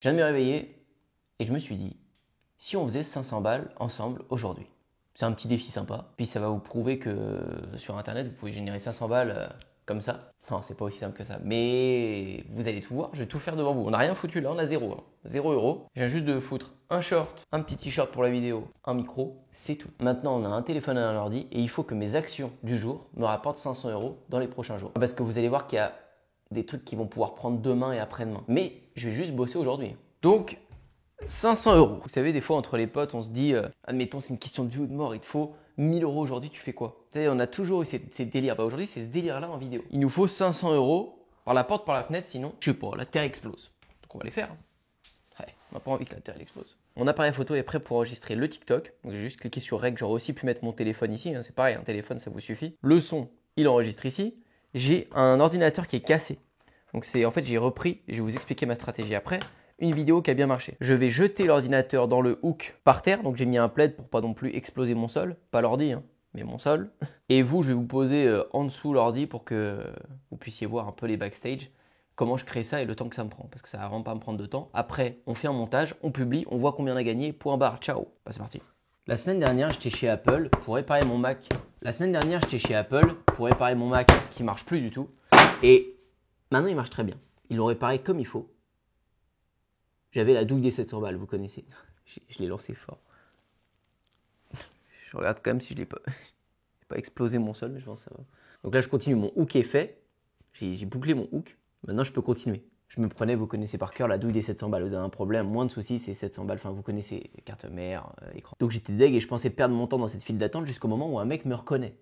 Je viens de me réveiller et je me suis dit, si on faisait 500 balles ensemble aujourd'hui, c'est un petit défi sympa. Puis ça va vous prouver que sur Internet, vous pouvez générer 500 balles comme ça. Non, c'est pas aussi simple que ça. Mais vous allez tout voir, je vais tout faire devant vous. On n'a rien foutu là, on a 0. 0 euros. Je viens juste de foutre un short, un petit t-shirt pour la vidéo, un micro, c'est tout. Maintenant, on a un téléphone et un ordi et il faut que mes actions du jour me rapportent 500 euros dans les prochains jours. Parce que vous allez voir qu'il y a des trucs qui vont pouvoir prendre demain et après-demain. Mais je vais juste bosser aujourd'hui. Donc, 500 euros. Vous savez, des fois, entre les potes, on se dit, admettons, c'est une question de vie ou de mort, il te faut 1000 euros aujourd'hui, tu fais quoi? Vous savez, on a toujours eu ces délires. Bah, aujourd'hui, c'est ce délire-là en vidéo. Il nous faut 500 euros par la porte, par la fenêtre, sinon, je sais pas, la Terre explose. Donc, on va les faire. Ouais, on n'a pas envie que la Terre explose. Mon appareil photo est prêt pour enregistrer le TikTok. Donc, j'ai juste cliqué sur Rec. J'aurais aussi pu mettre mon téléphone ici. Hein, c'est pareil, un téléphone, ça vous suffit. Le son, il enregistre ici. J'ai un ordinateur qui est cassé. Donc, en fait, j'ai repris, je vais vous expliquer ma stratégie après, une vidéo qui a bien marché. Je vais jeter l'ordinateur dans le hook par terre. Donc, j'ai mis un plaid pour pas non plus exploser mon sol. Pas l'ordi, hein, mais mon sol. Et vous, je vais vous poser en dessous l'ordi pour que vous puissiez voir un peu les backstage. Comment je crée ça et le temps que ça me prend. Parce que ça va vraiment pas me prendre de temps. Après, on fait un montage, on publie, on voit combien on a gagné. Point barre, ciao. Bah, c'est parti. La semaine dernière, j'étais chez Apple pour réparer mon Mac. Qui marche plus du tout. Et maintenant, il marche très bien. Ils l'ont réparé comme il faut. J'avais la douille des 700 balles, vous connaissez. Je l'ai lancé fort. Je regarde quand même si je n'ai pas explosé mon sol, mais je pense que ça va. Donc là, je continue. Mon hook est fait. J'ai bouclé mon hook. Maintenant, je peux continuer. Je me prenais, vous connaissez par cœur, la douille des 700 balles. Vous avez un problème, moins de soucis, c'est 700 balles. Enfin, vous connaissez, carte mère, écran. Donc j'étais deg et je pensais perdre mon temps dans cette file d'attente jusqu'au moment où un mec me reconnaît.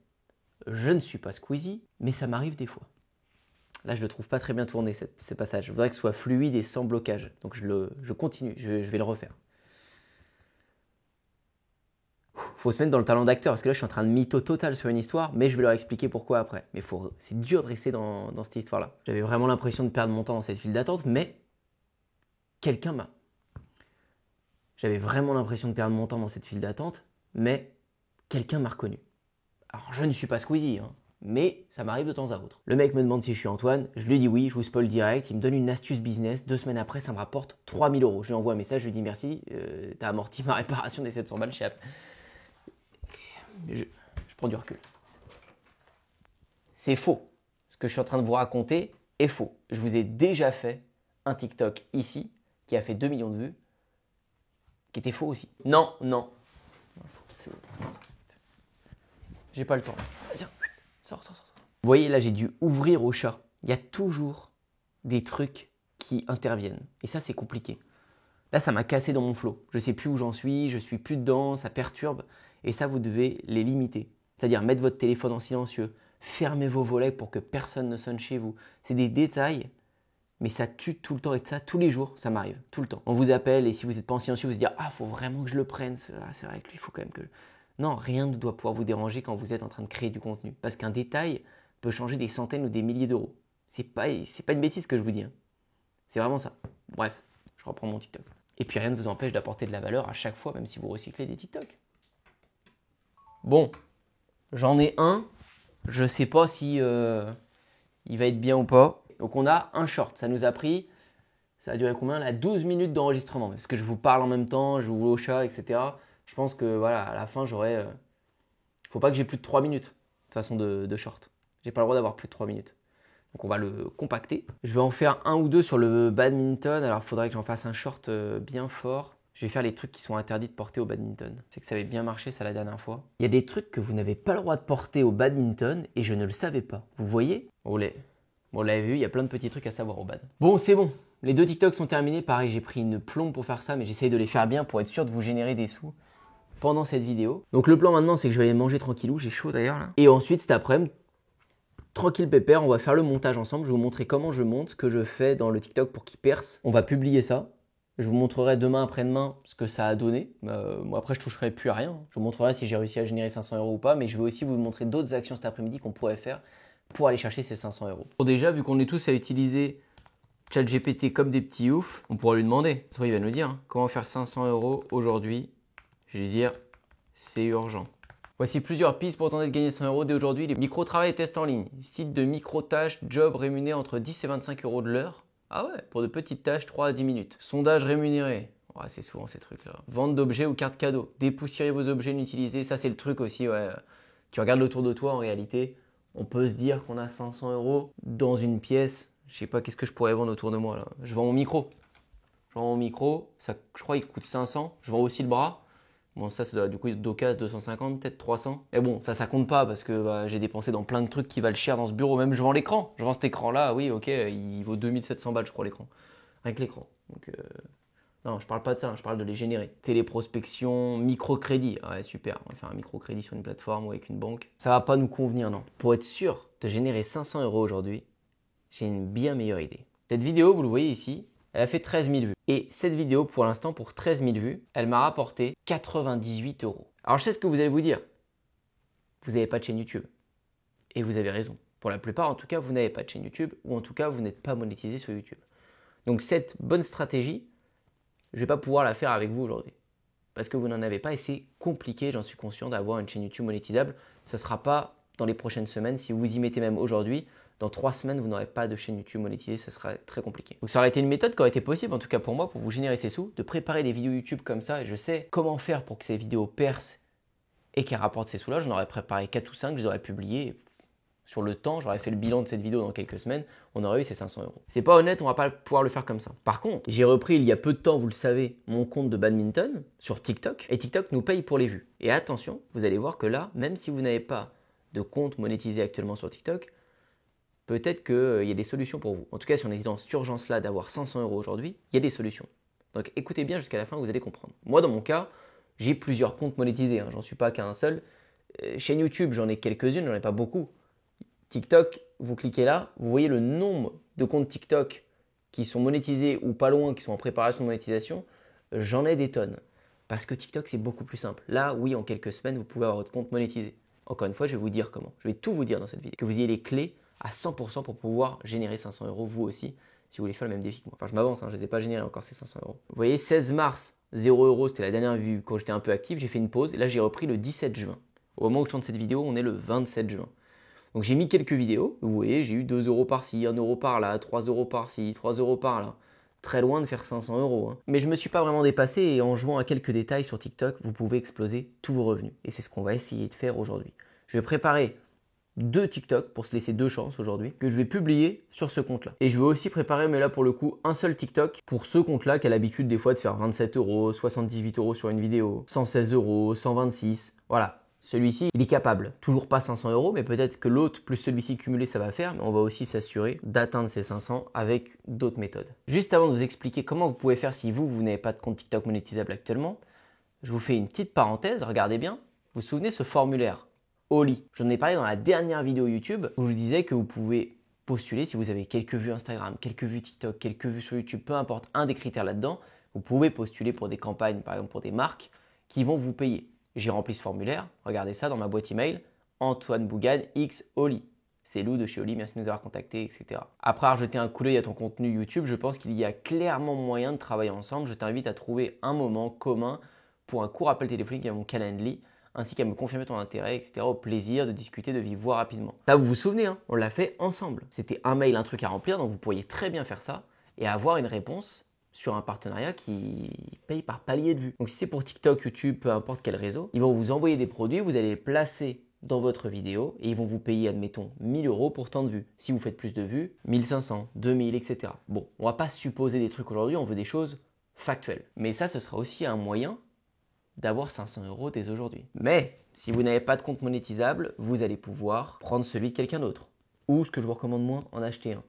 Je ne suis pas Squeezie, mais ça m'arrive des fois. Là, je ne le trouve pas très bien tourné, ces passages. Je voudrais que ce soit fluide et sans blocage. Donc, je continue, je vais le refaire. Faut se mettre dans le talent d'acteur, parce que là, je suis en train de mytho total sur une histoire, mais je vais leur expliquer pourquoi après. Mais c'est dur de rester dans cette histoire-là. J'avais vraiment l'impression de perdre mon temps dans cette file d'attente, mais quelqu'un m'a... reconnu. Alors, je ne suis pas Squeezie, hein. Mais ça m'arrive de temps à autre. Le mec me demande si je suis Antoine, je lui dis oui, je vous spoil direct, il me donne une astuce business, 2 semaines après ça me rapporte 3000 euros. Je lui envoie un message, je lui dis merci, t'as amorti ma réparation des 700 balles chez Apple. Je prends du recul. C'est faux. Ce que je suis en train de vous raconter est faux. Je vous ai déjà fait un TikTok ici, qui a fait 2 millions de vues, qui était faux aussi. Non. J'ai pas le temps. Tiens. Sors. Vous voyez, là, j'ai dû ouvrir au chat. Il y a toujours des trucs qui interviennent. Et ça, c'est compliqué. Là, ça m'a cassé dans mon flow. Je ne sais plus où j'en suis, je ne suis plus dedans, ça perturbe. Et ça, vous devez les limiter. C'est-à-dire mettre votre téléphone en silencieux, fermer vos volets pour que personne ne sonne chez vous. C'est des détails, mais ça tue tout le temps. Et ça, tous les jours, ça m'arrive, tout le temps. On vous appelle et si vous n'êtes pas en silencieux, vous vous dites « Ah, il faut vraiment que je le prenne. C'est vrai que lui, il faut quand même que... » Non, rien ne doit pouvoir vous déranger quand vous êtes en train de créer du contenu. Parce qu'un détail peut changer des centaines ou des milliers d'euros. C'est pas une bêtise que je vous dis. Hein. C'est vraiment ça. Bref, je reprends mon TikTok. Et puis rien ne vous empêche d'apporter de la valeur à chaque fois, même si vous recyclez des TikTok. Bon, j'en ai un. Je sais pas si il va être bien ou pas. Donc on a un short. Ça nous a pris, ça a duré combien là? 12 minutes d'enregistrement. Parce que je vous parle en même temps, je vous vois au chat, etc. Je pense que voilà, à la fin, j'aurai... faut pas que j'ai plus de 3 minutes, de toute façon, de short. J'ai pas le droit d'avoir plus de 3 minutes. Donc on va le compacter. Je vais en faire un ou deux sur le badminton. Alors il faudrait que j'en fasse un short bien fort. Je vais faire les trucs qui sont interdits de porter au badminton. C'est que ça avait bien marché ça la dernière fois. Il y a des trucs que vous n'avez pas le droit de porter au badminton et je ne le savais pas. Vous voyez? On l'avait vu, il y a plein de petits trucs à savoir au bad. Bon, c'est bon. Les 2 TikToks sont terminés. Pareil, j'ai pris une plombe pour faire ça, mais j'essaye de les faire bien pour être sûr de vous générer des sous pendant cette vidéo. Donc le plan maintenant, c'est que je vais aller manger tranquillou. J'ai chaud d'ailleurs là. Et ensuite, cet après-midi, tranquille pépère, on va faire le montage ensemble. Je vais vous montrer comment je monte, ce que je fais dans le TikTok pour qu'il perce. On va publier ça. Je vous montrerai demain après-demain ce que ça a donné. Moi après, je toucherai plus à rien. Je vous montrerai si j'ai réussi à générer 500 euros ou pas. Mais je vais aussi vous montrer d'autres actions cet après-midi qu'on pourrait faire pour aller chercher ces 500 euros. Bon, déjà, vu qu'on est tous à utiliser ChatGPT comme des petits oufs, on pourra lui demander. Ça, il va nous dire hein, comment faire 500 euros aujourd'hui. Je vais lui dire, c'est urgent. Voici plusieurs pistes pour tenter de gagner 100 euros dès aujourd'hui. Les micro-travail et tests en ligne. Site de micro-tâches, job rémunéré entre 10 et 25 euros de l'heure. Ah ouais, pour de petites tâches, 3 à 10 minutes. Sondage rémunéré. Ouais, c'est souvent ces trucs-là. Vente d'objets ou cartes cadeaux. Dépoussiérer vos objets inutilisés. Ça, c'est le truc aussi, ouais. Tu regardes autour de toi, en réalité, on peut se dire qu'on a 500 euros dans une pièce. Je sais pas, qu'est-ce que je pourrais vendre autour de moi là. Je vends mon micro. Ça, je crois qu'il coûte 500. Je vends aussi le bras. Bon, ça doit du coup d'occasion 250, peut-être 300. Mais bon, ça compte pas parce que bah, j'ai dépensé dans plein de trucs qui valent cher dans ce bureau. Même je vends l'écran. Je vends cet écran-là, oui, ok, il vaut 2700 balles, je crois, l'écran. Avec l'écran. Donc, non, je parle pas de ça, je parle de les générer. Téléprospection, microcrédit. Ouais, super, on va faire un microcrédit sur une plateforme ou avec une banque. Ça va pas nous convenir, non. Pour être sûr de générer 500 euros aujourd'hui, j'ai une bien meilleure idée. Cette vidéo, vous le voyez ici, elle a fait 13 000 vues. Et cette vidéo, pour l'instant, pour 13 000 vues, elle m'a rapporté 98 euros. Alors, je sais ce que vous allez vous dire. Vous n'avez pas de chaîne YouTube. Et vous avez raison. Pour la plupart, en tout cas, vous n'avez pas de chaîne YouTube ou en tout cas, vous n'êtes pas monétisé sur YouTube. Donc, cette bonne stratégie, je ne vais pas pouvoir la faire avec vous aujourd'hui. Parce que vous n'en avez pas et c'est compliqué, j'en suis conscient, d'avoir une chaîne YouTube monétisable. Ce ne sera pas dans les prochaines semaines. Si vous y mettez même aujourd'hui, dans 3 semaines, vous n'aurez pas de chaîne YouTube monétisée, ce sera très compliqué. Donc ça aurait été une méthode qui aurait été possible, en tout cas pour moi, pour vous générer ces sous, de préparer des vidéos YouTube comme ça. Et je sais comment faire pour que ces vidéos percent et qu'elles rapportent ces sous-là. J'en aurais préparé 4 ou 5, je les aurais publiés. Sur le temps, j'aurais fait le bilan de cette vidéo dans quelques semaines, on aurait eu ces 500 euros. C'est pas honnête, on va pas pouvoir le faire comme ça. Par contre, j'ai repris il y a peu de temps, vous le savez, mon compte de badminton sur TikTok et TikTok nous paye pour les vues. Et attention, vous allez voir que là, même si vous n'avez pas de compte monétisé actuellement sur TikTok, peut-être qu'il y a des solutions pour vous. En tout cas, si on est dans cette urgence-là d'avoir 500 euros aujourd'hui, il y a des solutions. Donc écoutez bien jusqu'à la fin, vous allez comprendre. Moi, dans mon cas, j'ai plusieurs comptes monétisés, j'en suis pas qu'à un seul. Chaîne YouTube, j'en ai quelques-unes, j'en ai pas beaucoup. TikTok, vous cliquez là, vous voyez le nombre de comptes TikTok qui sont monétisés ou pas loin, qui sont en préparation de monétisation, j'en ai des tonnes. Parce que TikTok, c'est beaucoup plus simple. Là, oui, en quelques semaines, vous pouvez avoir votre compte monétisé. Encore une fois, je vais vous dire comment. Je vais tout vous dire dans cette vidéo. Que vous ayez les clés à 100% pour pouvoir générer 500 euros, vous aussi, si vous voulez faire le même défi que moi. Enfin, je m'avance, je ne les ai pas générés encore ces 500 euros. Vous voyez, 16 mars, 0 euros, c'était la dernière vue quand j'étais un peu actif. J'ai fait une pause et là, j'ai repris le 17 juin. Au moment où je tourne cette vidéo, on est le 27 juin. Donc j'ai mis quelques vidéos, vous voyez, j'ai eu 2 euros par-ci, 1 euro par-là, 3 euros par-ci, 3 euros par-là. Très loin de faire 500 euros. Mais je ne me suis pas vraiment dépassé et en jouant à quelques détails sur TikTok, vous pouvez exploser tous vos revenus. Et c'est ce qu'on va essayer de faire aujourd'hui. Je vais préparer 2 TikTok pour se laisser 2 chances aujourd'hui que je vais publier sur ce compte-là. Et je vais aussi préparer, mais là pour le coup, un seul TikTok pour ce compte-là qui a l'habitude des fois de faire 27 euros, 78 euros sur une vidéo, 116 euros, 126, voilà. Celui-ci, il est capable. Toujours pas 500 euros, mais peut-être que l'autre plus celui-ci cumulé, ça va faire. Mais on va aussi s'assurer d'atteindre ces 500 avec d'autres méthodes. Juste avant de vous expliquer comment vous pouvez faire si vous n'avez pas de compte TikTok monétisable actuellement, je vous fais une petite parenthèse. Regardez bien. Vous vous souvenez ce formulaire Oli? J'en ai parlé dans la dernière vidéo YouTube où je vous disais que vous pouvez postuler si vous avez quelques vues Instagram, quelques vues TikTok, quelques vues sur YouTube, peu importe un des critères là-dedans. Vous pouvez postuler pour des campagnes, par exemple pour des marques qui vont vous payer. J'ai rempli ce formulaire, regardez ça dans ma boîte email, Antoine Bougan X Oli. C'est Lou de chez Oli, merci de nous avoir contactés, etc. Après avoir jeté un coup d'œil à ton contenu YouTube, je pense qu'il y a clairement moyen de travailler ensemble. Je t'invite à trouver un moment commun pour un court appel téléphonique à mon Calendly, ainsi qu'à me confirmer ton intérêt, etc. Au plaisir de discuter de vive voix rapidement. Ça, vous vous souvenez, on l'a fait ensemble. C'était un mail, un truc à remplir, donc vous pourriez très bien faire ça et avoir une réponse sur un partenariat qui paye par palier de vues. Donc si c'est pour TikTok, YouTube, peu importe quel réseau, ils vont vous envoyer des produits, vous allez les placer dans votre vidéo et ils vont vous payer, admettons, 1000 euros pour tant de vues. Si vous faites plus de vues, 1500, 2000, etc. Bon, on va pas supposer des trucs aujourd'hui, on veut des choses factuelles. Mais ça, ce sera aussi un moyen d'avoir 500 euros dès aujourd'hui. Mais si vous n'avez pas de compte monétisable, vous allez pouvoir prendre celui de quelqu'un d'autre. Ou ce que je vous recommande moins, en acheter un.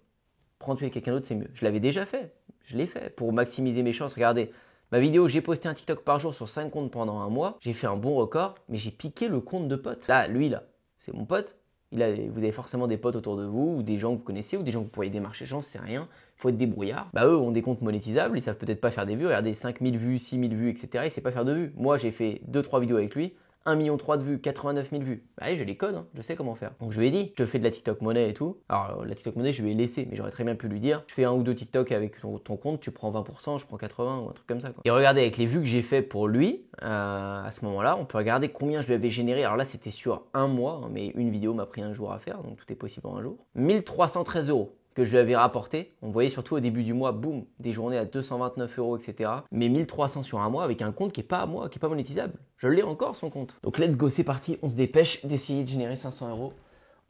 Prendre celui de quelqu'un d'autre, c'est mieux. Je l'avais déjà fait. Je l'ai fait pour maximiser mes chances. Regardez, ma vidéo, j'ai posté un TikTok par jour sur 5 comptes pendant un mois. J'ai fait un bon record, mais j'ai piqué le compte de pote. Là, lui, c'est mon pote. Vous avez forcément des potes autour de vous, ou des gens que vous connaissez, ou des gens que vous pourriez démarcher. J'en sais rien. Il faut être débrouillard. Bah, eux ont des comptes monétisables, ils savent peut-être pas faire des vues. Regardez, 5000 vues, 6000 vues, etc. Il ne sait pas faire de vues. Moi, j'ai fait 2-3 vidéos avec lui. 1,3 million de vues, 89 000 vues. Bah, j'ai les codes, je sais comment faire. Donc je lui ai dit, je fais de la TikTok monnaie et tout. Alors la TikTok monnaie, je lui ai laissé, mais j'aurais très bien pu lui dire, je fais 1 ou 2 TikTok avec ton compte, tu prends 20%, je prends 80 ou un truc comme ça, quoi. Et regardez, avec les vues que j'ai fait pour lui, à ce moment-là, on peut regarder combien je lui avais généré. Alors là, c'était sur un mois, mais une vidéo m'a pris un jour à faire, donc tout est possible en un jour. 1313 euros que que je lui avais rapporté. On voyait surtout au début du mois, boum, des journées à 229 euros, etc. Mais 1300 sur un mois avec un compte qui n'est pas à moi, qui n'est pas monétisable. Je l'ai encore son compte. Donc let's go, c'est parti, on se dépêche d'essayer de générer 500 euros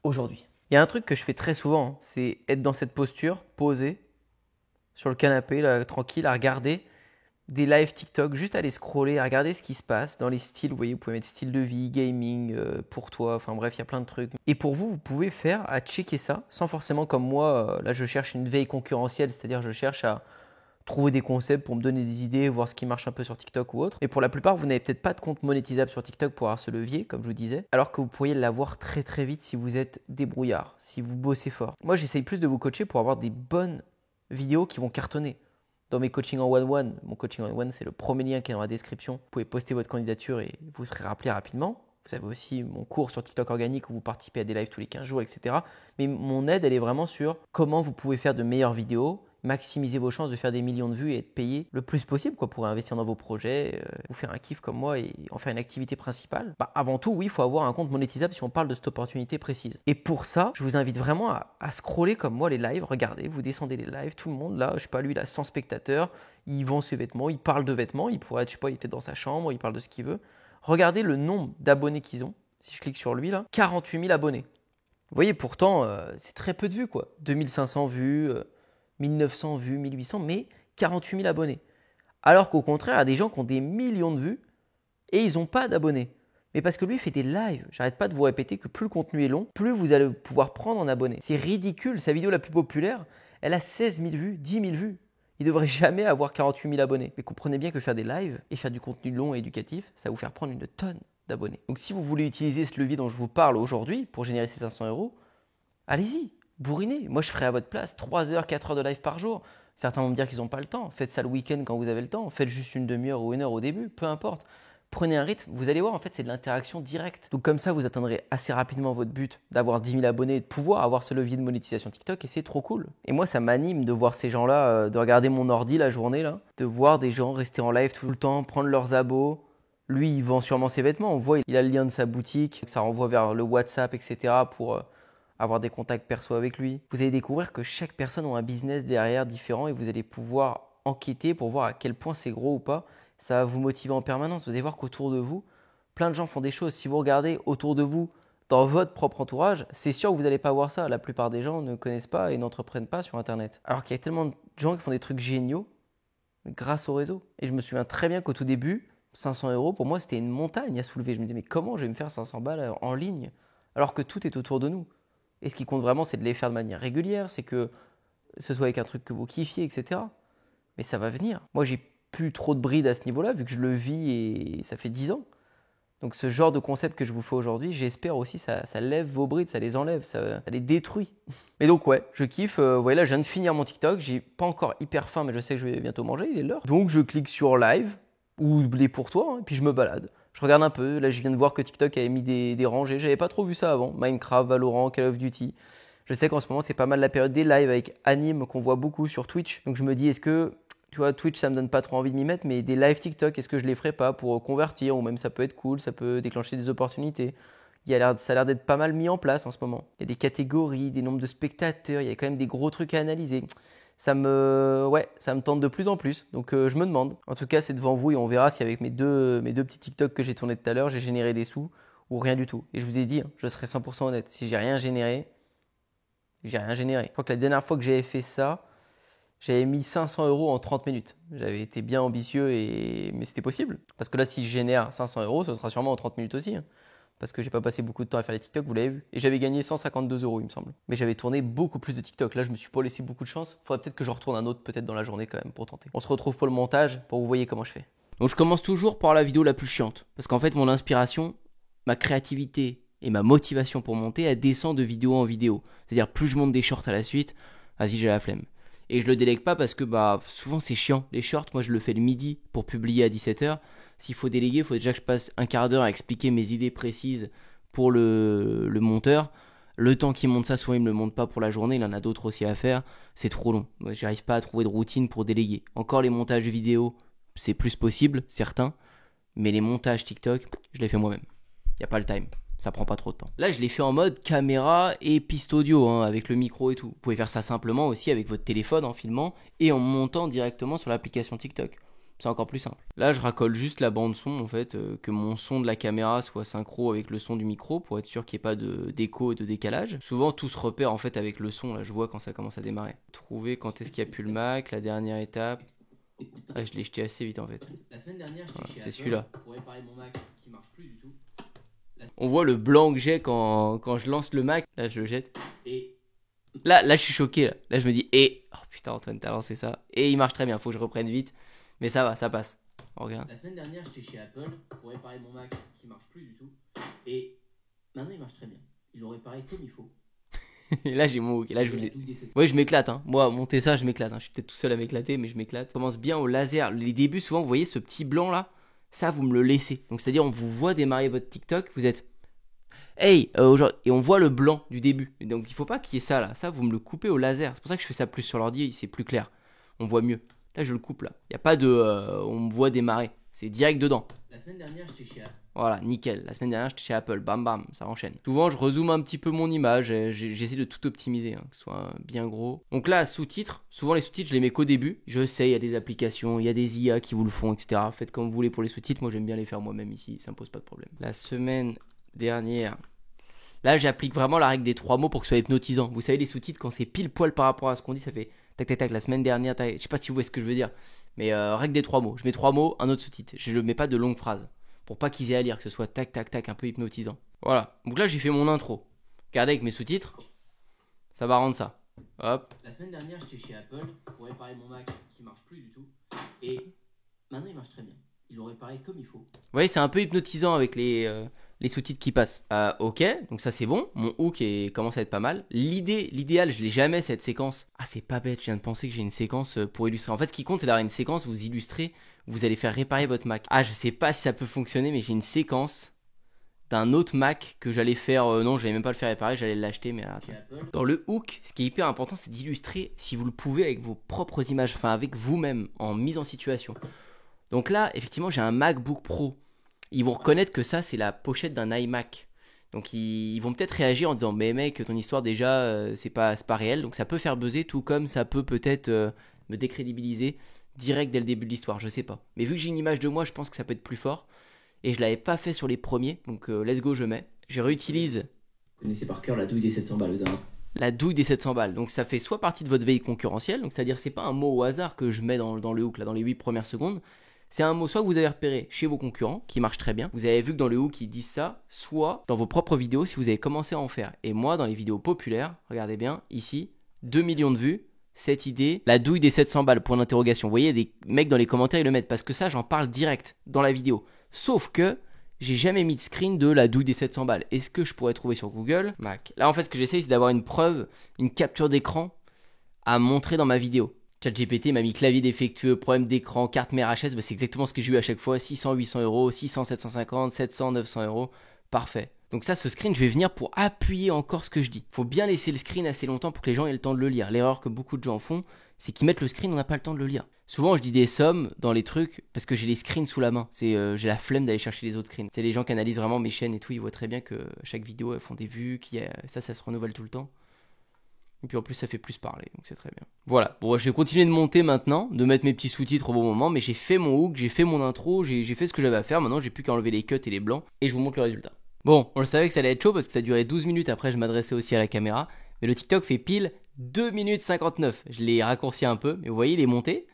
aujourd'hui. Il y a un truc que je fais très souvent, hein, c'est être dans cette posture, posé, sur le canapé, là, tranquille, à regarder des lives TikTok, juste aller scroller, à regarder ce qui se passe dans les styles. Vous voyez, vous pouvez mettre style de vie, gaming, pour toi, enfin bref, il y a plein de trucs. Et pour vous, vous pouvez faire à checker ça, sans forcément comme moi, là je cherche une veille concurrentielle, c'est-à-dire je cherche à trouver des concepts pour me donner des idées, voir ce qui marche un peu sur TikTok ou autre. Et pour la plupart, vous n'avez peut-être pas de compte monétisable sur TikTok pour avoir ce levier, comme je vous disais, alors que vous pourriez l'avoir très très vite si vous êtes débrouillard, si vous bossez fort. Moi, j'essaye plus de vous coacher pour avoir des bonnes vidéos qui vont cartonner. Dans mes coachings en one-one, mon coaching en one, c'est le premier lien qui est dans la description. Vous pouvez poster votre candidature et vous serez rappelé rapidement. Vous avez aussi mon cours sur TikTok organique où vous participez à des lives tous les 15 jours, etc. Mais mon aide, elle est vraiment sur comment vous pouvez faire de meilleures vidéos, maximiser vos chances de faire des millions de vues et être payé le plus possible pour investir dans vos projets, vous faire un kiff comme moi et en faire une activité principale. Avant tout, oui, il faut avoir un compte monétisable si on parle de cette opportunité précise. Et pour ça, je vous invite vraiment à scroller comme moi les lives. Regardez, vous descendez les lives, tout le monde là, je sais pas, lui il a 100 spectateurs, il vend ses vêtements, il parle de vêtements, il pourrait être, je sais pas, il est peut-être dans sa chambre, il parle de ce qu'il veut. Regardez le nombre d'abonnés qu'ils ont. Si je clique sur lui là, 48 000 abonnés. Vous voyez, pourtant, c'est très peu de vues quoi. 2500 vues, 1900 vues, 1800, mais 48 000 abonnés. Alors qu'au contraire, il y a des gens qui ont des millions de vues et ils n'ont pas d'abonnés. Mais parce que lui, il fait des lives. J'arrête pas de vous répéter que plus le contenu est long, plus vous allez pouvoir prendre en abonnés. C'est ridicule. Sa vidéo la plus populaire, elle a 16 000 vues, 10 000 vues. Il ne devrait jamais avoir 48 000 abonnés. Mais comprenez bien que faire des lives et faire du contenu long et éducatif, ça va vous faire prendre une tonne d'abonnés. Donc si vous voulez utiliser ce levier dont je vous parle aujourd'hui pour générer ces 500 euros, allez-y. Bourrinez. Moi, je ferai à votre place 3 heures, 4 heures de live par jour. Certains vont me dire qu'ils n'ont pas le temps. Faites ça le week-end quand vous avez le temps. Faites juste une demi-heure ou une heure au début, peu importe. Prenez un rythme. Vous allez voir, en fait, c'est de l'interaction directe. Donc comme ça, vous atteindrez assez rapidement votre but d'avoir 10 000 abonnés et de pouvoir avoir ce levier de monétisation TikTok. Et c'est trop cool. Et moi, ça m'anime de voir ces gens-là, de regarder mon ordi la journée, là, de voir des gens rester en live tout le temps, prendre leurs abos. Lui, il vend sûrement ses vêtements. On voit, il a le lien de sa boutique. Ça renvoie vers le WhatsApp, etc. pour avoir des contacts perso avec lui. Vous allez découvrir que chaque personne a un business derrière différent et vous allez pouvoir enquêter pour voir à quel point c'est gros ou pas. Ça va vous motiver en permanence. Vous allez voir qu'autour de vous, plein de gens font des choses. Si vous regardez autour de vous, dans votre propre entourage, c'est sûr que vous n'allez pas voir ça. La plupart des gens ne connaissent pas et n'entreprennent pas sur Internet. Alors qu'il y a tellement de gens qui font des trucs géniaux grâce au réseau. Et je me souviens très bien qu'au tout début, 500 euros, pour moi, c'était une montagne à soulever. Je me disais, mais comment je vais me faire 500 balles en ligne alors que tout est autour de nous? Et ce qui compte vraiment, c'est de les faire de manière régulière, c'est que ce soit avec un truc que vous kiffiez, etc. Mais ça va venir. Moi, j'ai plus trop de bride à ce niveau-là, vu que je le vis et ça fait 10 ans. Donc ce genre de concept que je vous fais aujourd'hui, j'espère aussi ça lève vos brides, ça les enlève, ça les détruit. Mais donc ouais, je kiffe. Vous voyez là, je viens de finir mon TikTok. J'ai pas encore hyper faim, mais je sais que je vais bientôt manger, il est l'heure. Donc je clique sur live, ou les pour toi, et puis je me balade. Je regarde un peu, là je viens de voir que TikTok avait mis des rangées, j'avais pas trop vu ça avant, Minecraft, Valorant, Call of Duty. Je sais qu'en ce moment c'est pas mal la période des lives avec anime qu'on voit beaucoup sur Twitch. Donc je me dis est-ce que, tu vois, Twitch ça me donne pas trop envie de m'y mettre, mais des lives TikTok, est-ce que je les ferais pas pour convertir, ou même ça peut être cool, ça peut déclencher des opportunités. Ça a l'air d'être pas mal mis en place en ce moment. Il y a des catégories, des nombres de spectateurs, il y a quand même des gros trucs à analyser. Ça me tente de plus en plus. Donc je me demande. En tout cas, c'est devant vous et on verra si avec mes deux petits TikTok que j'ai tournés tout à l'heure, j'ai généré des sous ou rien du tout. Et je vous ai dit, je serai 100% honnête. Si j'ai rien généré, j'ai rien généré. Je crois que la dernière fois que j'avais fait ça, j'avais mis 500 euros en 30 minutes. J'avais été bien ambitieux, mais c'était possible. Parce que là, si je génère 500 euros, ce sera sûrement en 30 minutes aussi. Parce que j'ai pas passé beaucoup de temps à faire les TikTok, vous l'avez vu. Et j'avais gagné 152 euros, il me semble. Mais j'avais tourné beaucoup plus de TikTok. Là, je me suis pas laissé beaucoup de chance. Faudrait peut-être que je retourne un autre, peut-être dans la journée quand même, pour tenter. On se retrouve pour le montage, pour que vous voyez comment je fais. Donc je commence toujours par la vidéo la plus chiante. Parce qu'en fait, mon inspiration, ma créativité et ma motivation pour monter, elle descend de vidéo en vidéo. C'est-à-dire, plus je monte des shorts à la suite, vas-y, j'ai la flemme. Et je le délègue pas parce que souvent c'est chiant. Les shorts, moi je le fais le midi pour publier à 17h. S'il faut déléguer, il faut déjà que je passe un quart d'heure à expliquer mes idées précises pour le monteur. Le temps qu'il monte ça, souvent il ne me le monte pas pour la journée, il en a d'autres aussi à faire. C'est trop long. Moi, j'arrive pas à trouver de routine pour déléguer. Encore les montages vidéo, c'est plus possible, certains. Mais les montages TikTok, je les fais moi-même. Il n'y a pas le time. Ça prend pas trop de temps. Là, je l'ai fait en mode caméra et piste audio, hein, avec le micro et tout. Vous pouvez faire ça simplement aussi avec votre téléphone en filmant et en montant directement sur l'application TikTok. C'est encore plus simple. Là, je racole juste la bande son, en fait, que mon son de la caméra soit synchro avec le son du micro pour être sûr qu'il n'y ait pas d'écho et de décalage. Souvent, tout se repère en fait avec le son. Là, je vois quand ça commence à démarrer. Trouver quand est-ce qu'il n'y a plus le Mac, la dernière étape. Ah, je l'ai jeté assez vite en fait. La semaine dernière, c'est celui-là. Pour réparer mon Mac qui marche plus du tout. On voit le blanc que j'ai quand je lance le Mac. Là, je le jette. Et là, je suis choqué. Là, je me dis, oh putain, Antoine, t'as lancé ça. Et il marche très bien. Faut que je reprenne vite. Mais ça va, ça passe. On regarde. La semaine dernière, j'étais chez Apple pour réparer mon Mac qui marche plus du tout. Et maintenant, il marche très bien. Ils l'ont réparé comme il faut. Et là, j'ai mon hook. Et là, je voulais. Ouais, je m'éclate. Hein. Moi, monter ça, je m'éclate. Hein. Je suis peut-être tout seul à m'éclater, mais je m'éclate. Je commence bien au laser. Les débuts, souvent, vous voyez ce petit blanc là. Ça, vous me le laissez. Donc, c'est-à-dire, on vous voit démarrer votre TikTok. Vous êtes. Hey, et on voit le blanc du début. Donc, il faut pas qu'il y ait ça là. Ça, vous me le coupez au laser. C'est pour ça que je fais ça plus sur l'ordi. C'est plus clair. On voit mieux. Là, je le coupe là. Il n'y a pas de. On me voit démarrer. C'est direct dedans. La semaine dernière, j'étais chez Apple. Voilà, nickel. La semaine dernière, j'étais chez Apple. Bam, bam, ça enchaîne. Souvent, je rezoome un petit peu mon image. J'essaie de tout optimiser, hein, que ce soit bien gros. Donc là, sous-titres. Souvent, les sous-titres, je les mets qu'au début. Je sais, il y a des applications, il y a des IA qui vous le font, etc. Faites comme vous voulez pour les sous-titres. Moi, j'aime bien les faire moi-même ici. Ça me pose pas de problème. La semaine dernière. Là, j'applique vraiment la règle des 3 mots pour que ce soit hypnotisant. Vous savez, les sous-titres, quand c'est pile poil par rapport à ce qu'on dit, ça fait tac, tac, tac. La semaine dernière, tac. Je sais pas si vous voyez ce que je veux dire. Mais règle des 3 mots. Je mets 3 mots, un autre sous-titre. Je ne mets pas de longues phrases. Pour pas qu'ils aient à lire, que ce soit tac, tac, tac, un peu hypnotisant. Voilà. Donc là, j'ai fait mon intro. Regardez avec mes sous-titres. Ça va rendre ça. Hop. La semaine dernière, j'étais chez Apple pour réparer mon Mac qui marche plus du tout. Et maintenant, il marche très bien. Ils l'ont réparé comme il faut. Vous voyez, c'est un peu hypnotisant avec les sous-titres qui passent. Ok, donc ça c'est bon. Mon hook commence à être pas mal. L'idéal, je l'ai jamais cette séquence. Ah, c'est pas bête, je viens de penser que j'ai une séquence pour illustrer. En fait, ce qui compte, c'est d'avoir une séquence où vous illustrez, vous allez faire réparer votre Mac. Ah, je sais pas si ça peut fonctionner, mais j'ai une séquence d'un autre Mac que j'allais faire. Non, j'allais même pas le faire réparer, j'allais l'acheter, mais attends. Dans le hook, ce qui est hyper important, c'est d'illustrer, si vous le pouvez, avec vos propres images, enfin avec vous-même, en mise en situation. Donc là, effectivement, j'ai un MacBook Pro. Ils vont reconnaître que ça, c'est la pochette d'un iMac. Donc ils vont peut-être réagir en disant mais mec, ton histoire déjà, c'est pas réel. Donc ça peut faire buzzer, tout comme ça peut peut-être me décrédibiliser direct dès le début de l'histoire, je sais pas. Mais vu que j'ai une image de moi, je pense que ça peut être plus fort. Et je l'avais pas fait sur les premiers, donc let's go, je mets. Je réutilise. Vous connaissez par cœur la douille des 700 balles, la douille des 700 balles. Donc ça fait soit partie de votre veille concurrentielle, donc c'est-à-dire c'est pas un mot au hasard que je mets dans le hook, là, dans les 8 premières secondes. C'est un mot soit que vous avez repéré chez vos concurrents, qui marche très bien. Vous avez vu que dans le hook, ils disent ça, soit dans vos propres vidéos, si vous avez commencé à en faire. Et moi, dans les vidéos populaires, regardez bien, ici, 2 millions de vues, cette idée, la douille des 700 balles, point d'interrogation. Vous voyez, des mecs dans les commentaires, ils le mettent, parce que ça, j'en parle direct dans la vidéo. Sauf que j'ai jamais mis de screen de la douille des 700 balles. Est-ce que je pourrais trouver sur Google Mac. Là, en fait, ce que j'essaie, c'est d'avoir une preuve, une capture d'écran à montrer dans ma vidéo. ChatGPT m'a mis clavier défectueux, problème d'écran, carte mère HS, bah c'est exactement ce que j'ai eu à chaque fois, 600, 800 euros, 600, 750, 700, 900 euros, parfait. Donc ça, ce screen, je vais venir pour appuyer encore ce que je dis. Faut bien laisser le screen assez longtemps pour que les gens aient le temps de le lire. L'erreur que beaucoup de gens font, c'est qu'ils mettent le screen, on n'a pas le temps de le lire. Souvent, je dis des sommes dans les trucs parce que j'ai les screens sous la main. J'ai la flemme d'aller chercher les autres screens. C'est les gens qui analysent vraiment mes chaînes et tout, ils voient très bien que chaque vidéo, elles font des vues, ça se renouvelle tout le temps. Et puis en plus ça fait plus parler, donc c'est très bien. Voilà, bon je vais continuer de monter maintenant, de mettre mes petits sous-titres au bon moment, mais j'ai fait mon hook, j'ai fait mon intro, j'ai fait ce que j'avais à faire, maintenant j'ai plus qu'à enlever les cuts et les blancs, et je vous montre le résultat. Bon, on le savait que ça allait être chaud parce que ça durait 12 minutes, après je m'adressais aussi à la caméra, mais le TikTok fait pile 2 minutes 59, je l'ai raccourci un peu, mais vous voyez il est monté,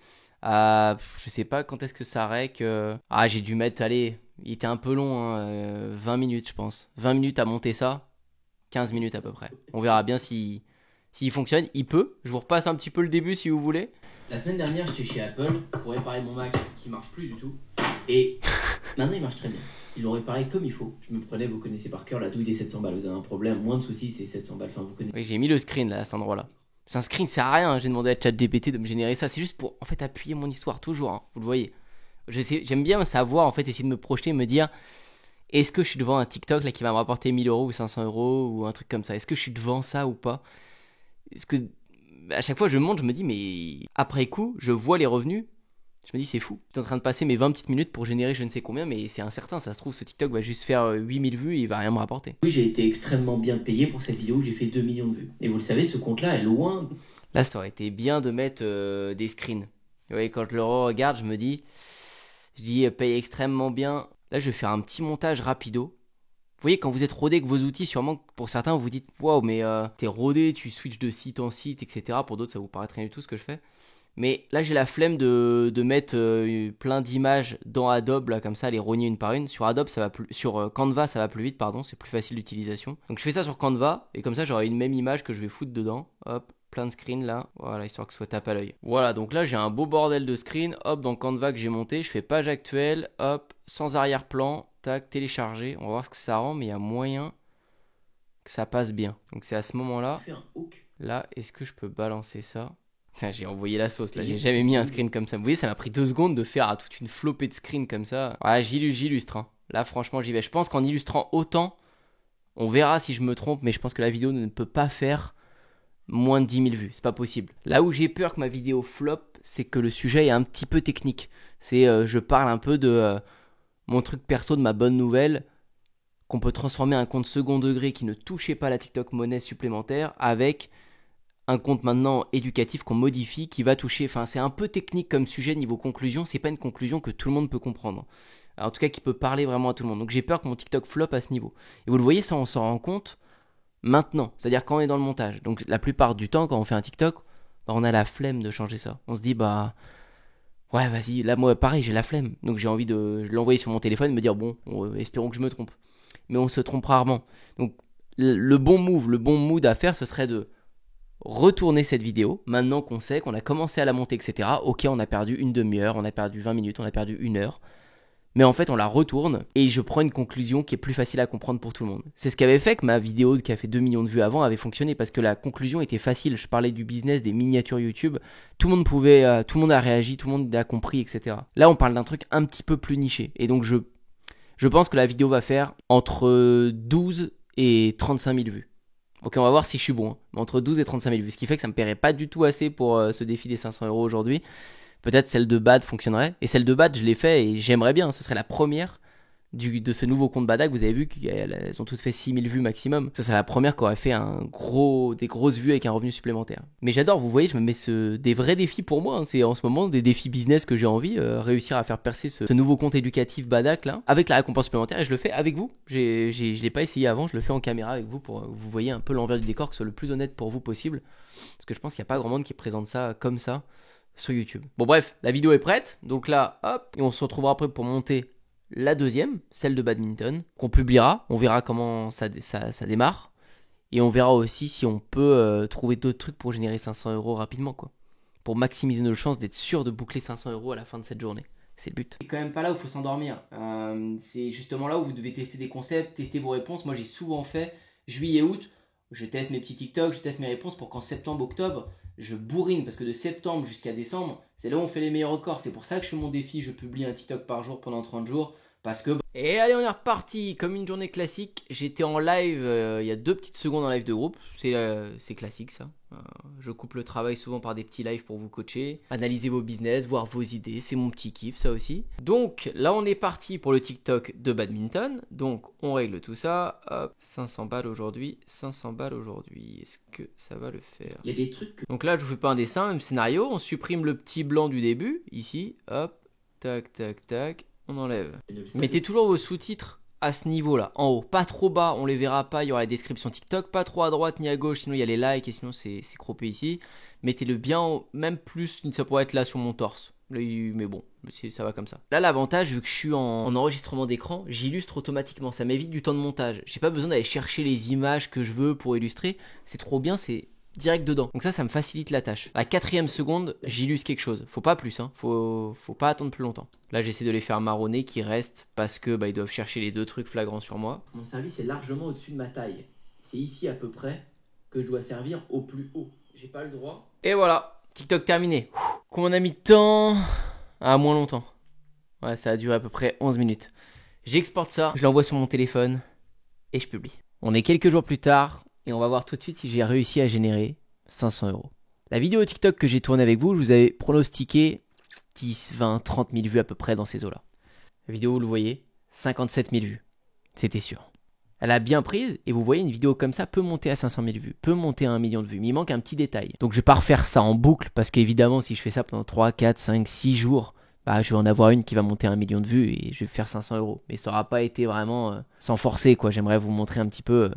je sais pas quand est-ce que ça rec, j'ai dû mettre, allez, il était un peu long, hein, 20 minutes je pense, 20 minutes à monter ça, 15 minutes à peu près, on verra bien s'il fonctionne, il peut. Je vous repasse un petit peu le début si vous voulez. La semaine dernière, j'étais chez Apple pour réparer mon Mac qui marche plus du tout. Et maintenant, il marche très bien. Ils l'ont réparé comme il faut. Je me prenais, vous connaissez par cœur la douille des 700 balles. Vous avez un problème, moins de soucis, c'est 700 balles. Enfin, vous connaissez. Oui, j'ai mis le screen là, à cet endroit-là. C'est un screen, ça sert à rien. Hein. J'ai demandé à ChatGPT de me générer ça. C'est juste pour, en fait, appuyer mon histoire toujours. Hein. Vous le voyez. J'aime bien savoir, en fait, essayer de me projeter, me dire. Est-ce que je suis devant un TikTok là qui va me rapporter 1000 euros ou 500 euros ou un truc comme ça? Est-ce que je suis devant ça ou pas? Est-ce que à chaque fois je monte, je me dis mais après coup, je vois les revenus, Je me dis c'est fou, je suis en train de passer mes 20 petites minutes pour générer je ne sais combien, mais c'est incertain, ça se trouve ce TikTok va juste faire 8000 vues et il va rien me rapporter. Oui, j'ai été extrêmement bien payé pour cette vidéo où j'ai fait 2 millions de vues. Et vous le savez, ce compte-là est loin. Là ça aurait été bien de mettre des screens. Vous voyez, quand je le regarde, je dis paye extrêmement bien. Là je vais faire un petit montage rapido. Vous voyez, quand vous êtes rodé avec vos outils, sûrement pour certains vous vous dites waouh, mais t'es rodé, tu switches de site en site, etc. Pour d'autres ça vous paraît rien du tout ce que je fais. Mais là j'ai la flemme de mettre plein d'images dans Adobe là, comme ça, les rogner une par une. Sur Adobe ça va plus, sur Canva ça va plus vite, pardon, c'est plus facile d'utilisation. Donc je fais ça sur Canva et comme ça j'aurai une même image que je vais foutre dedans. Hop, plein de screens là, voilà, histoire que ce soit tape à l'œil. Voilà, donc là j'ai un beau bordel de screens. Hop, dans Canva que j'ai monté, je fais page actuelle, hop, sans arrière-plan, tac, télécharger. On va voir ce que ça rend, mais il y a moyen que ça passe bien. Donc c'est à ce moment-là. Là, est-ce que je peux balancer ça? Putain, j'ai envoyé la sauce là, j'ai jamais mis un screen comme ça. Vous voyez, ça m'a pris 2 secondes de faire toute une flopée de screens comme ça. Voilà, j'illustre. Hein. Là, franchement, j'y vais. Je pense qu'en illustrant autant, on verra si je me trompe, mais je pense que la vidéo ne peut pas faire moins de 10 000 vues. C'est pas possible. Là où j'ai peur que ma vidéo flop, c'est que le sujet est un petit peu technique. C'est, je parle un peu de mon truc perso, de ma bonne nouvelle, qu'on peut transformer un compte second degré qui ne touchait pas la TikTok monnaie supplémentaire avec un compte maintenant éducatif qu'on modifie qui va toucher, enfin c'est un peu technique comme sujet niveau conclusion, c'est pas une conclusion que tout le monde peut comprendre. Alors, en tout cas qui peut parler vraiment à tout le monde. Donc j'ai peur que mon TikTok flop à ce niveau. Et vous le voyez, ça on s'en rend compte maintenant, c'est-à-dire quand on est dans le montage. Donc la plupart du temps quand on fait un TikTok, on a la flemme de changer ça. On se dit ouais vas-y, là moi pareil j'ai la flemme. Donc j'ai envie de l'envoyer sur mon téléphone et me dire bon, espérons que je me trompe. Mais on se trompe rarement. Donc le bon mood à faire ce serait de retourner cette vidéo, maintenant qu'on sait qu'on a commencé à la monter, etc. Ok, on a perdu une demi-heure, on a perdu 20 minutes, on a perdu 1 heure. Mais en fait, on la retourne et je prends une conclusion qui est plus facile à comprendre pour tout le monde. C'est ce qui avait fait que ma vidéo qui a fait 2 millions de vues avant avait fonctionné parce que la conclusion était facile. Je parlais du business, des miniatures YouTube. Tout le monde a réagi, tout le monde a compris, etc. Là, on parle d'un truc un petit peu plus niché. Et donc, je pense que la vidéo va faire entre 12 et 35 000 vues. Ok, on va voir si je suis bon. Mais entre 12 et 35 000 vues. Ce qui fait que ça me paierait pas du tout assez pour ce défi des 500 € aujourd'hui. Peut-être celle de Bad fonctionnerait. Et celle de Bad, je l'ai fait et j'aimerais bien. Ce serait la première de ce nouveau compte Badak. Vous avez vu qu'elles ont toutes fait 6 000 vues maximum. Ce serait la première qui aurait fait des grosses vues avec un revenu supplémentaire. Mais j'adore, vous voyez, je me mets des vrais défis pour moi. Hein. C'est en ce moment des défis business que j'ai envie. Réussir à faire percer ce nouveau compte éducatif Badak là, avec la récompense supplémentaire. Et je le fais avec vous. Je l'ai pas essayé avant, je le fais en caméra avec vous pour que vous voyez un peu l'envers du décor, que ce soit le plus honnête pour vous possible. Parce que je pense qu'il n'y a pas grand monde qui présente ça comme ça sur YouTube. Bon bref, la vidéo est prête. Donc là, hop, et on se retrouvera après pour monter la deuxième, celle de badminton, qu'on publiera. On verra comment ça démarre. Et on verra aussi si on peut trouver d'autres trucs pour générer 500 € rapidement, quoi. Pour maximiser nos chances d'être sûr de boucler 500 € à la fin de cette journée. C'est le but. C'est quand même pas là où il faut s'endormir. C'est justement là où vous devez tester des concepts, tester vos réponses. Moi, j'ai souvent fait juillet-août. Je teste mes petits TikTok, je teste mes réponses pour qu'en septembre-octobre, je bourrine. Parce que de septembre jusqu'à décembre, c'est là où on fait les meilleurs records. C'est pour ça que je fais mon défi. Je publie un TikTok par jour pendant 30 jours. Parce que... Et allez, on est reparti. Comme une journée classique. J'étais en live il y a 2 petites secondes en live de groupe. C'est classique ça. Je coupe le travail souvent par des petits lives pour vous coacher. Analyser vos business, voir vos idées. C'est mon petit kiff ça aussi. Donc là on est parti pour le TikTok de badminton. Donc on règle tout ça. Hop, 500 balles aujourd'hui. 500 balles aujourd'hui. Est-ce que ça va le faire? Il y a des trucs Donc là je vous fais pas un dessin, même scénario. On supprime le petit blanc du début. Ici. Hop. Tac tac tac. On enlève. Mettez toujours vos sous-titres à ce niveau-là, en haut. Pas trop bas, on les verra pas, il y aura la description TikTok. Pas trop à droite ni à gauche, sinon il y a les likes et sinon c'est croppé ici. Mettez-le bien haut, même plus, ça pourrait être là sur mon torse. Mais bon, ça va comme ça. Là, l'avantage, vu que je suis en enregistrement d'écran, j'illustre automatiquement. Ça m'évite du temps de montage. J'ai pas besoin d'aller chercher les images que je veux pour illustrer. C'est trop bien, c'est direct dedans. Donc ça me facilite la tâche. À la 4e seconde, j'illustre quelque chose. Faut pas plus, hein. Faut pas attendre plus longtemps. Là, j'essaie de les faire marronner qui restent parce que ils doivent chercher les 2 trucs flagrants sur moi. Mon service est largement au-dessus de ma taille. C'est ici à peu près que je dois servir au plus haut. J'ai pas le droit. Et voilà, TikTok terminé. Combien on a mis de temps? Moins longtemps. Ouais, ça a duré à peu près 11 minutes. J'exporte ça, je l'envoie sur mon téléphone et je publie. On est quelques jours plus tard. Et on va voir tout de suite si j'ai réussi à générer 500 €. La vidéo TikTok que j'ai tournée avec vous, je vous avais pronostiqué 10, 20, 30 000 vues à peu près dans ces eaux-là. La vidéo, vous le voyez, 57 000 vues. C'était sûr. Elle a bien prise et vous voyez une vidéo comme ça peut monter à 500 000 vues, peut monter à 1 million de vues. Mais il manque un petit détail. Donc je vais pas refaire ça en boucle parce qu'évidemment si je fais ça pendant 3, 4, 5, 6 jours, bah, je vais en avoir une qui va monter à 1 million de vues et je vais faire 500 €. Mais ça n'aura pas été vraiment sans forcer quoi. J'aimerais vous montrer un petit peu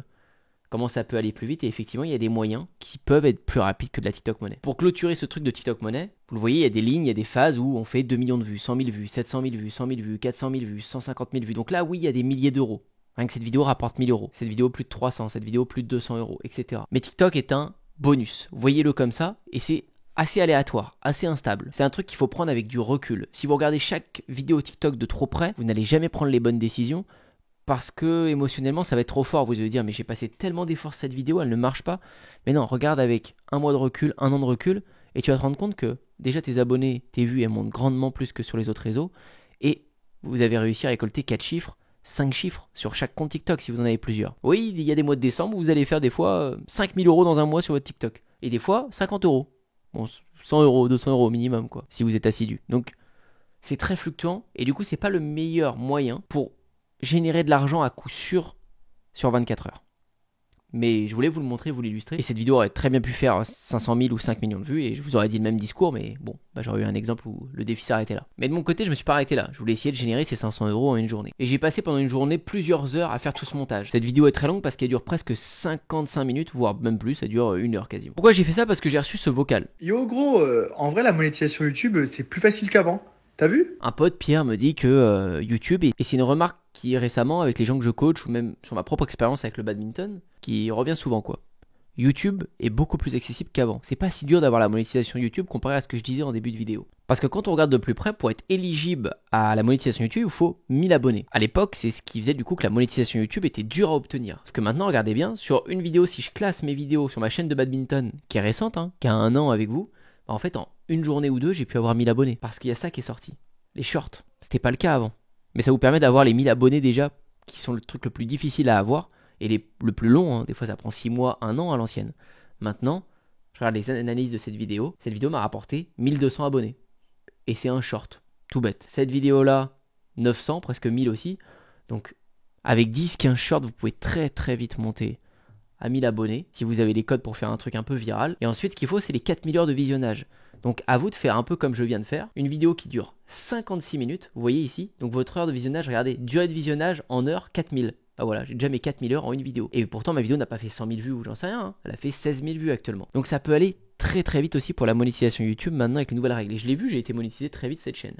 comment ça peut aller plus vite. Et effectivement il y a des moyens qui peuvent être plus rapides que de la TikTok Money. Pour clôturer ce truc de TikTok Money, vous le voyez il y a des lignes, il y a des phases où on fait 2 millions de vues, 100 000 vues, 700 000 vues, 100 000 vues, 400 000 vues, 150 000 vues. Donc là oui il y a des milliers d'euros. Rien que cette vidéo rapporte 1000 €, cette vidéo plus de 300, cette vidéo plus de 200 €, etc. Mais TikTok est un bonus, voyez-le comme ça, et c'est assez aléatoire, assez instable. C'est un truc qu'il faut prendre avec du recul. Si vous regardez chaque vidéo TikTok de trop près, vous n'allez jamais prendre les bonnes décisions, parce que émotionnellement ça va être trop fort. Vous allez dire mais j'ai passé tellement d'efforts sur cette vidéo, elle ne marche pas. Mais non, regarde avec un mois de recul, un an de recul, et tu vas te rendre compte que déjà tes abonnés, tes vues, elles montent grandement plus que sur les autres réseaux, et vous avez réussi à récolter 4 chiffres, 5 chiffres sur chaque compte TikTok si vous en avez plusieurs. Oui, il y a des mois de décembre où vous allez faire des fois 5000 € dans un mois sur votre TikTok. Et des fois 50 €. Bon, 100 €, 200 € au minimum quoi, si vous êtes assidu. Donc c'est très fluctuant et du coup c'est pas le meilleur moyen pour générer de l'argent à coup sûr sur 24 heures. Mais je voulais vous le montrer, vous l'illustrer. Et cette vidéo aurait très bien pu faire 500 000 ou 5 millions de vues et je vous aurais dit le même discours, mais bon, bah j'aurais eu un exemple où le défi s'arrêtait là. Mais de mon côté, je me suis pas arrêté là. Je voulais essayer de générer ces 500 € en une journée. Et j'ai passé pendant une journée plusieurs heures à faire tout ce montage. Cette vidéo est très longue parce qu'elle dure presque 55 minutes, voire même plus, elle dure 1 heure quasiment. Pourquoi j'ai fait ça? Parce que j'ai reçu ce vocal. Yo gros, en vrai la monétisation YouTube c'est plus facile qu'avant. T'as vu? Un pote, Pierre, me dit que YouTube, et c'est une remarque qui récemment avec les gens que je coach ou même sur ma propre expérience avec le badminton, qui revient souvent quoi. YouTube est beaucoup plus accessible qu'avant. C'est pas si dur d'avoir la monétisation YouTube comparé à ce que je disais en début de vidéo. Parce que quand on regarde de plus près, pour être éligible à la monétisation YouTube, il faut 1000 abonnés. À l'époque, c'est ce qui faisait du coup que la monétisation YouTube était dure à obtenir. Parce que maintenant, regardez bien, sur une vidéo, si je classe mes vidéos sur ma chaîne de badminton, qui est récente, qui a 1 an avec vous, en fait, en une journée ou deux, j'ai pu avoir 1000 abonnés. Parce qu'il y a ça qui est sorti. Les shorts. C'était pas le cas avant. Mais ça vous permet d'avoir les 1000 abonnés déjà, qui sont le truc le plus difficile à avoir. Et le plus long, des fois ça prend 6 mois, 1 an à l'ancienne. Maintenant, je regarde les analyses de cette vidéo. Cette vidéo m'a rapporté 1200 abonnés. Et c'est un short. Tout bête. Cette vidéo-là, 900, presque 1000 aussi. Donc, avec 10-15 shorts, vous pouvez très très vite monter à 1000 abonnés. Si vous avez les codes pour faire un truc un peu viral. Et ensuite, ce qu'il faut, c'est les 4000 heures de visionnage. Donc, à vous de faire un peu comme je viens de faire. Une vidéo qui dure 56 minutes. Vous voyez ici. Donc, votre heure de visionnage, regardez. Durée de visionnage en heure, 4000. Ah voilà, j'ai déjà mes 4000 heures en une vidéo. Et pourtant, ma vidéo n'a pas fait 100 000 vues ou j'en sais rien. Elle a fait 16 000 vues actuellement. Donc ça peut aller très très vite aussi pour la monétisation YouTube maintenant avec les nouvelles règles. Et je l'ai vu, j'ai été monétisé très vite cette chaîne.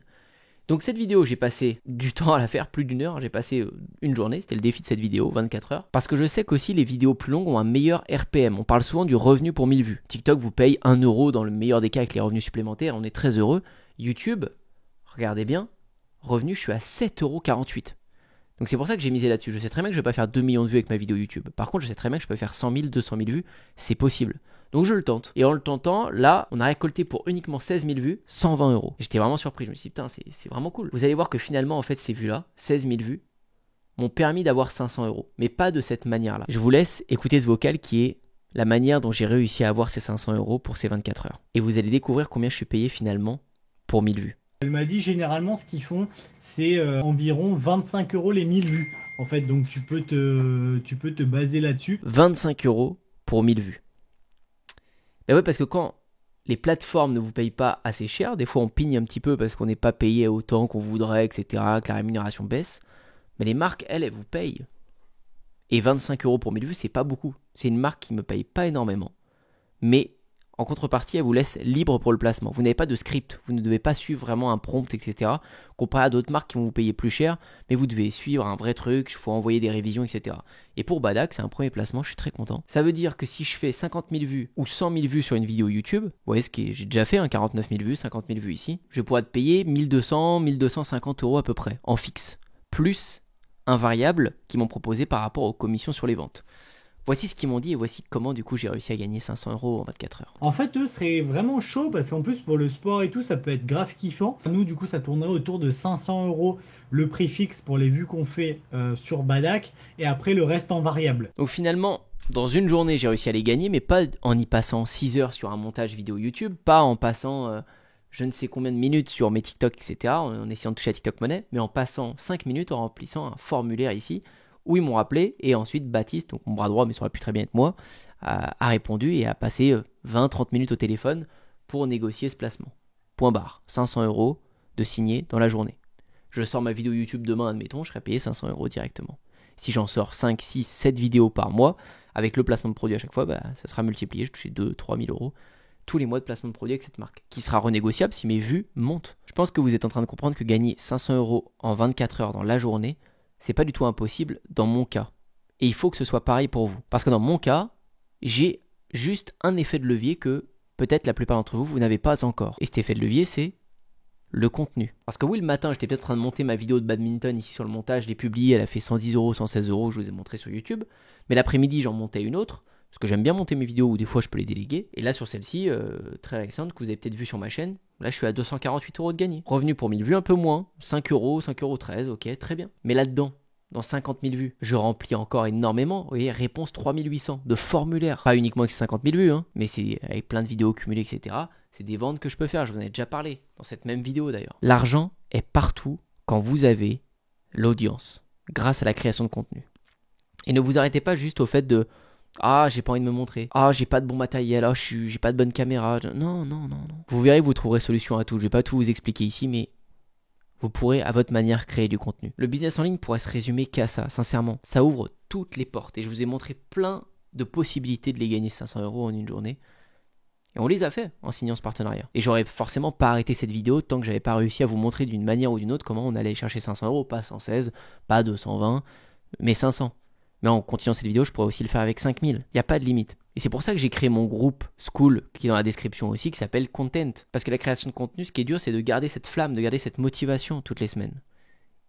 Donc cette vidéo, j'ai passé du temps à la faire, plus d'1 heure. J'ai passé une journée, c'était le défi de cette vidéo, 24 heures. Parce que je sais qu'aussi les vidéos plus longues ont un meilleur RPM. On parle souvent du revenu pour 1000 vues. TikTok vous paye 1 € dans le meilleur des cas avec les revenus supplémentaires. On est très heureux. YouTube, regardez bien, revenu, je suis à 7,48 €. Donc c'est pour ça que j'ai misé là-dessus. Je sais très bien que je ne vais pas faire 2 millions de vues avec ma vidéo YouTube. Par contre, je sais très bien que je peux faire 100 000, 200 000 vues. C'est possible. Donc je le tente. Et en le tentant, là, on a récolté pour uniquement 16 000 vues, 120 €. J'étais vraiment surpris. Je me suis dit, putain, c'est vraiment cool. Vous allez voir que finalement, en fait, ces vues-là, 16 000 vues, m'ont permis d'avoir 500 €. Mais pas de cette manière-là. Je vous laisse écouter ce vocal qui est la manière dont j'ai réussi à avoir ces 500 € pour ces 24 heures. Et vous allez découvrir combien je suis payé finalement pour 1000 vues. Elle m'a dit généralement ce qu'ils font c'est environ 25 € les 1000 vues en fait, donc tu peux te baser là-dessus. 25 € pour 1000 vues. Ben ouais, parce que quand les plateformes ne vous payent pas assez cher, des fois on pigne un petit peu parce qu'on n'est pas payé autant qu'on voudrait, etc., que la rémunération baisse, mais les marques, elles vous payent. Et 25 € pour 1000 vues, c'est pas beaucoup. C'est une marque qui me paye pas énormément. Mais en contrepartie, elle vous laisse libre pour le placement. Vous n'avez pas de script, vous ne devez pas suivre vraiment un prompt, etc. Comparé à d'autres marques qui vont vous payer plus cher, mais vous devez suivre un vrai truc, il faut envoyer des révisions, etc. Et pour Badak, c'est un premier placement, je suis très content. Ça veut dire que si je fais 50 000 vues ou 100 000 vues sur une vidéo YouTube, vous voyez ce que j'ai déjà fait, 49 000 vues, 50 000 vues ici, je vais pouvoir te payer 1200, 1250 € à peu près, en fixe, plus un variable qu'ils m'ont proposé par rapport aux commissions sur les ventes. Voici ce qu'ils m'ont dit et voici comment du coup j'ai réussi à gagner 500 € en 24 heures. En fait, eux seraient vraiment chauds parce qu'en plus pour le sport et tout, ça peut être grave kiffant. Nous, du coup, ça tournerait autour de 500 € le prix fixe pour les vues qu'on fait sur Badak et après le reste en variable. Donc finalement, dans une journée, j'ai réussi à les gagner, mais pas en y passant 6 heures sur un montage vidéo YouTube, pas en passant je ne sais combien de minutes sur mes TikTok, etc. en essayant de toucher à TikTok Money, mais en passant 5 minutes en remplissant un formulaire ici où ils m'ont rappelé et ensuite Baptiste, donc mon bras droit mais ça aurait pu très bien être moi, a répondu et a passé 20-30 minutes au téléphone pour négocier ce placement. Point barre, 500 € de signer dans la journée. Je sors ma vidéo YouTube demain, admettons, je serai payé 500 € directement. Si j'en sors 5, 6, 7 vidéos par mois, avec le placement de produit à chaque fois, ça sera multiplié, je touche 2-3 000 € tous les mois de placement de produit avec cette marque, qui sera renégociable si mes vues montent. Je pense que vous êtes en train de comprendre que gagner 500 € en 24 heures dans la journée, c'est pas du tout impossible dans mon cas. Et il faut que ce soit pareil pour vous. Parce que dans mon cas, j'ai juste un effet de levier que peut-être la plupart d'entre vous, vous n'avez pas encore. Et cet effet de levier, c'est le contenu. Parce que oui, le matin, j'étais peut-être en train de monter ma vidéo de badminton ici sur le montage, je l'ai publiée, elle a fait 110 €, 116 €, je vous ai montré sur YouTube. Mais l'après-midi, j'en montais une autre, parce que j'aime bien monter mes vidéos ou des fois je peux les déléguer. Et là, sur celle-ci, très récente, que vous avez peut-être vu sur ma chaîne, là, je suis à 248 € de gagné. Revenu pour 1000 vues, un peu moins, 5 €, 5,13 €, ok, très bien. Mais là-dedans, dans 50 000 vues, je remplis encore énormément. Vous voyez, réponse 3800 de formulaire. Pas uniquement avec 50 000 vues, mais c'est avec plein de vidéos cumulées, etc. C'est des ventes que je peux faire, je vous en ai déjà parlé, dans cette même vidéo d'ailleurs. L'argent est partout quand vous avez l'audience, grâce à la création de contenu. Et ne vous arrêtez pas juste au fait de « Ah, j'ai pas envie de me montrer. Ah, j'ai pas de bon matériel. Ah, j'ai pas de bonne caméra. » Non. Vous verrez, vous trouverez solution à tout. Je vais pas tout vous expliquer ici, mais vous pourrez à votre manière créer du contenu. Le business en ligne pourrait se résumer qu'à ça, sincèrement. Ça ouvre toutes les portes et je vous ai montré plein de possibilités de les gagner 500 € en une journée. Et on les a fait en signant ce partenariat. Et j'aurais forcément pas arrêté cette vidéo tant que j'avais pas réussi à vous montrer d'une manière ou d'une autre comment on allait chercher 500 €, pas 116, pas 220, mais 500. Mais en continuant cette vidéo, je pourrais aussi le faire avec 5000. Il n'y a pas de limite. Et c'est pour ça que j'ai créé mon groupe School, qui est dans la description aussi, qui s'appelle Content. Parce que la création de contenu, ce qui est dur, c'est de garder cette flamme, de garder cette motivation toutes les semaines.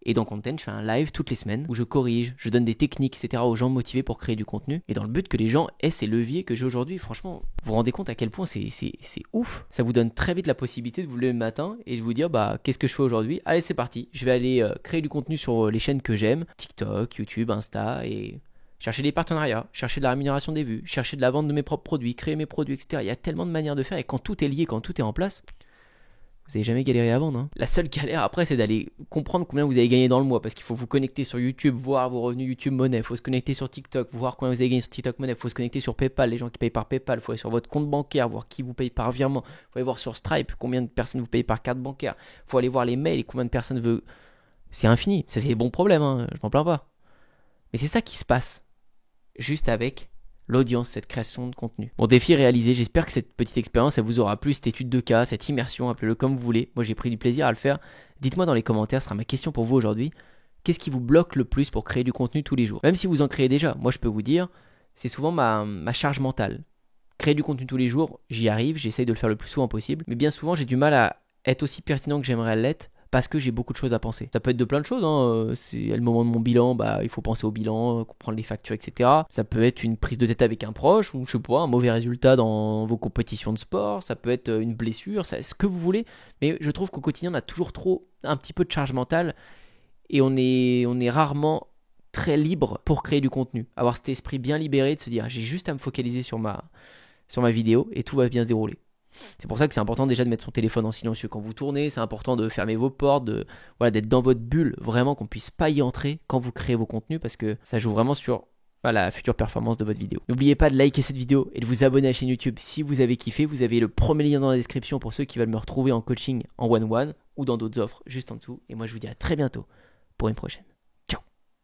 Et dans Content, je fais un live toutes les semaines où je corrige, je donne des techniques, etc. aux gens motivés pour créer du contenu. Et dans le but que les gens aient ces leviers que j'ai aujourd'hui. Franchement, vous vous rendez compte à quel point c'est ouf. Ça vous donne très vite la possibilité de vous lever le matin et de vous dire, qu'est-ce que je fais aujourd'hui? Allez, c'est parti. Je vais aller créer du contenu sur les chaînes que j'aime. TikTok, YouTube, Insta et chercher des partenariats, chercher de la rémunération des vues, chercher de la vente de mes propres produits, créer mes produits, etc. Il y a tellement de manières de faire et quand tout est lié, quand tout est en place, vous n'avez jamais galéré à vendre. Hein. La seule galère après, c'est d'aller comprendre combien vous avez gagné dans le mois parce qu'il faut vous connecter sur YouTube, voir vos revenus YouTube Money, il faut se connecter sur TikTok, voir combien vous avez gagné sur TikTok Money, il faut se connecter sur PayPal, les gens qui payent par PayPal, il faut aller sur votre compte bancaire, voir qui vous paye par virement, il faut aller voir sur Stripe combien de personnes vous payez par carte bancaire, il faut aller voir les mails et combien de personnes veulent. C'est infini, ça c'est des bons problèmes, hein. Je m'en plains pas. Mais c'est ça qui se passe juste avec l'audience, cette création de contenu. Bon, défi réalisé, j'espère que cette petite expérience, elle vous aura plu, cette étude de cas, cette immersion, appelez-le comme vous voulez. Moi, j'ai pris du plaisir à le faire. Dites-moi dans les commentaires, ce sera ma question pour vous aujourd'hui. Qu'est-ce qui vous bloque le plus pour créer du contenu tous les jours? Même si vous en créez déjà, moi je peux vous dire, c'est souvent ma charge mentale. Créer du contenu tous les jours, j'y arrive, j'essaye de le faire le plus souvent possible, mais bien souvent, j'ai du mal à être aussi pertinent que j'aimerais l'être parce que j'ai beaucoup de choses à penser. Ça peut être de plein de choses, hein. C'est le moment de mon bilan, il faut penser au bilan, comprendre les factures, etc. Ça peut être une prise de tête avec un proche, ou je sais pas, un mauvais résultat dans vos compétitions de sport, ça peut être une blessure, ce que vous voulez. Mais je trouve qu'au quotidien, on a toujours un petit peu de charge mentale, et on est rarement très libre pour créer du contenu. Avoir cet esprit bien libéré, de se dire, j'ai juste à me focaliser sur ma vidéo, et tout va bien se dérouler. C'est pour ça que c'est important déjà de mettre son téléphone en silencieux quand vous tournez, c'est important de fermer vos portes, d'être dans votre bulle, vraiment qu'on ne puisse pas y entrer quand vous créez vos contenus parce que ça joue vraiment sur la future performance de votre vidéo. N'oubliez pas de liker cette vidéo et de vous abonner à la chaîne YouTube si vous avez kiffé. Vous avez le premier lien dans la description pour ceux qui veulent me retrouver en coaching en one-one ou dans d'autres offres juste en dessous. Et moi je vous dis à très bientôt pour une prochaine.